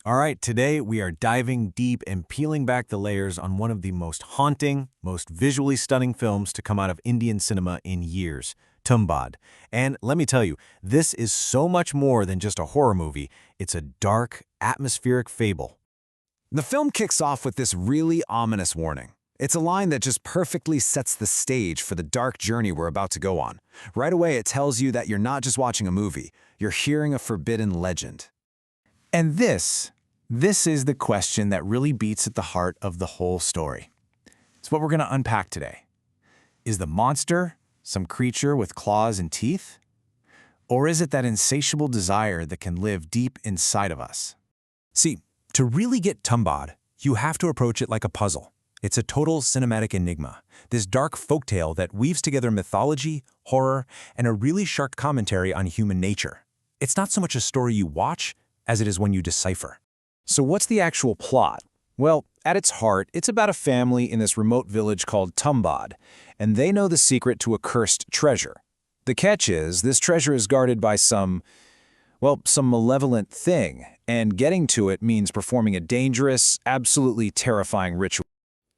All right, today we are diving deep and peeling back the layers on one of the most haunting, most visually stunning films to come out of Indian cinema in years, Tumbbad. And let me tell you, this is so much more than just a horror movie. It's a dark, atmospheric fable. The film kicks off with this really ominous warning. It's a line that just perfectly sets the stage for the dark journey we're about to go on. Right away, it tells you that you're not just watching a movie, you're hearing a forbidden legend. And this is the question that really beats at the heart of the whole story. It's what we're going to unpack today. Is the monster some creature with claws and teeth? Or is it that insatiable desire that can live deep inside of us? See, to really get Tumbbad, you have to approach it like a puzzle. It's a total cinematic enigma, this dark folktale that weaves together mythology, horror, and a really sharp commentary on human nature. It's not so much a story you watch as it is one you decipher. So what's the actual plot? Well, at its heart, it's about a family in this remote village called Tumbbad, and they know the secret to a cursed treasure. The catch is, this treasure is guarded by some malevolent thing, and getting to it means performing a dangerous, absolutely terrifying ritual.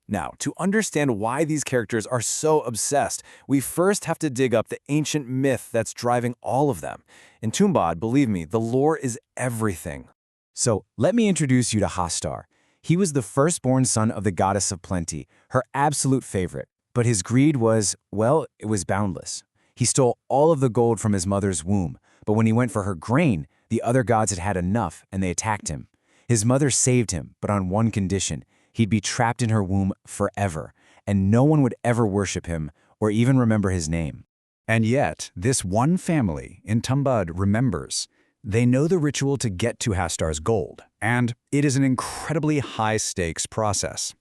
Now, to understand why these characters are so obsessed, we first have to dig up the ancient myth that's driving all of them. In Tumbbad, believe me, the lore is everything. So let me introduce you to Hastar. He was the firstborn son of the goddess of plenty, her absolute favorite. But his greed was, well, it was boundless. He stole all of the gold from his mother's womb, but when he went for her grain, the other gods had had enough and they attacked him. His mother saved him, but on one condition: he'd be trapped in her womb forever, and no one would ever worship him or even remember his name. And yet, this one family in Tumbbad remembers. They know the ritual to get to Hastar's gold, and it is an incredibly high-stakes process.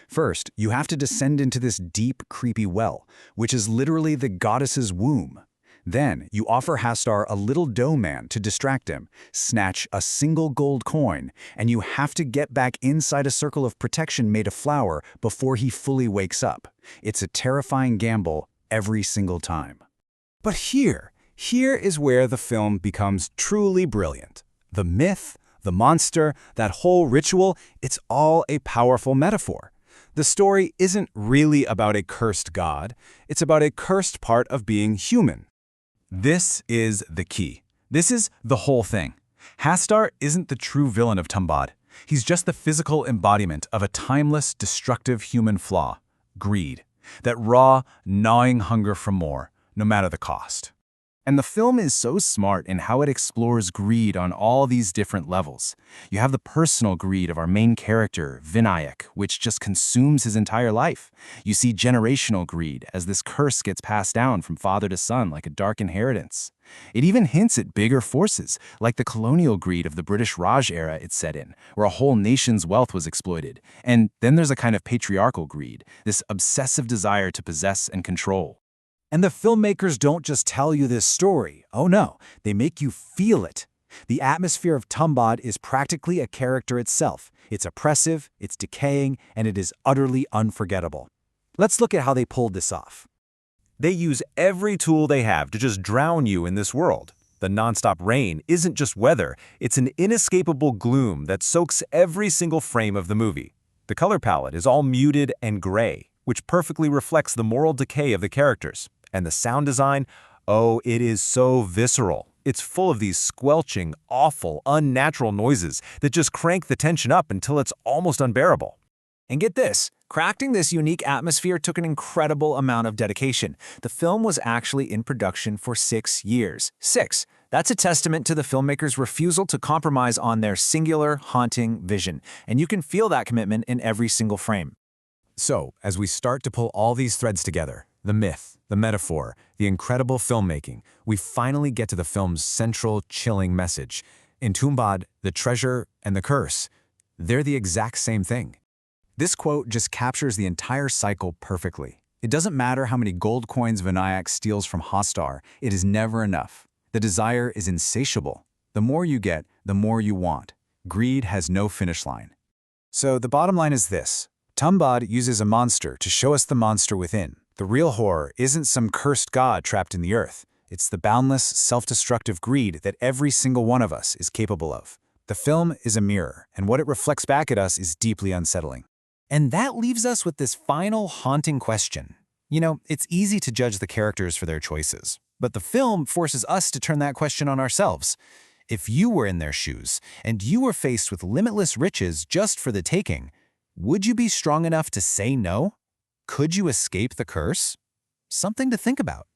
First, you have to descend into this deep, creepy well, which is literally the goddess's womb. Then, you offer Hastar a little dough man to distract him, snatch a single gold coin, and you have to get back inside a circle of protection made of flour before he fully wakes up. It's a terrifying gamble every single time. But here is where the film becomes truly brilliant. The myth, the monster, that whole ritual, it's all a powerful metaphor. The story isn't really about a cursed god, it's about a cursed part of being human. This is the key. This is the whole thing. Hastar isn't the true villain of Tumbbad. He's just the physical embodiment of a timeless, destructive human flaw: greed. That raw, gnawing hunger for more, no matter the cost. And the film is so smart in how it explores greed on all these different levels. You have the personal greed of our main character, Vinayak, which just consumes his entire life. You see generational greed as this curse gets passed down from father to son like a dark inheritance. It even hints at bigger forces, like the colonial greed of the British Raj era it's set in, where a whole nation's wealth was exploited. And then there's a kind of patriarchal greed, this obsessive desire to possess and control. And the filmmakers don't just tell you this story. Oh no, they make you feel it. The atmosphere of Tumbbad is practically a character itself. It's oppressive, it's decaying, and it is utterly unforgettable. Let's look at how they pulled this off. They use every tool they have to just drown you in this world. The nonstop rain isn't just weather, it's an inescapable gloom that soaks every single frame of the movie. The color palette is all muted and gray, which perfectly reflects the moral decay of the characters. And the sound design, oh, it is so visceral. It's full of these squelching, awful, unnatural noises that just crank the tension up until it's almost unbearable. And get this, crafting this unique atmosphere took an incredible amount of dedication. The film was actually in production for 6 years. 6. That's a testament to the filmmakers' refusal to compromise on their singular, haunting vision. And you can feel that commitment in every single frame. So, as we start to pull all these threads together, the myth, the metaphor, the incredible filmmaking, we finally get to the film's central, chilling message. In Tumbbad, the treasure and the curse, they're the exact same thing. This quote just captures the entire cycle perfectly. It doesn't matter how many gold coins Vinayak steals from Hastar, it is never enough. The desire is insatiable. The more you get, the more you want. Greed has no finish line. So the bottom line is this. Tumbbad uses a monster to show us the monster within. The real horror isn't some cursed god trapped in the earth. It's the boundless, self-destructive greed that every single one of us is capable of. The film is a mirror, and what it reflects back at us is deeply unsettling. And that leaves us with this final haunting question. You know, it's easy to judge the characters for their choices, but the film forces us to turn that question on ourselves. If you were in their shoes, and you were faced with limitless riches just for the taking, would you be strong enough to say no? Could you escape the curse? Something to think about.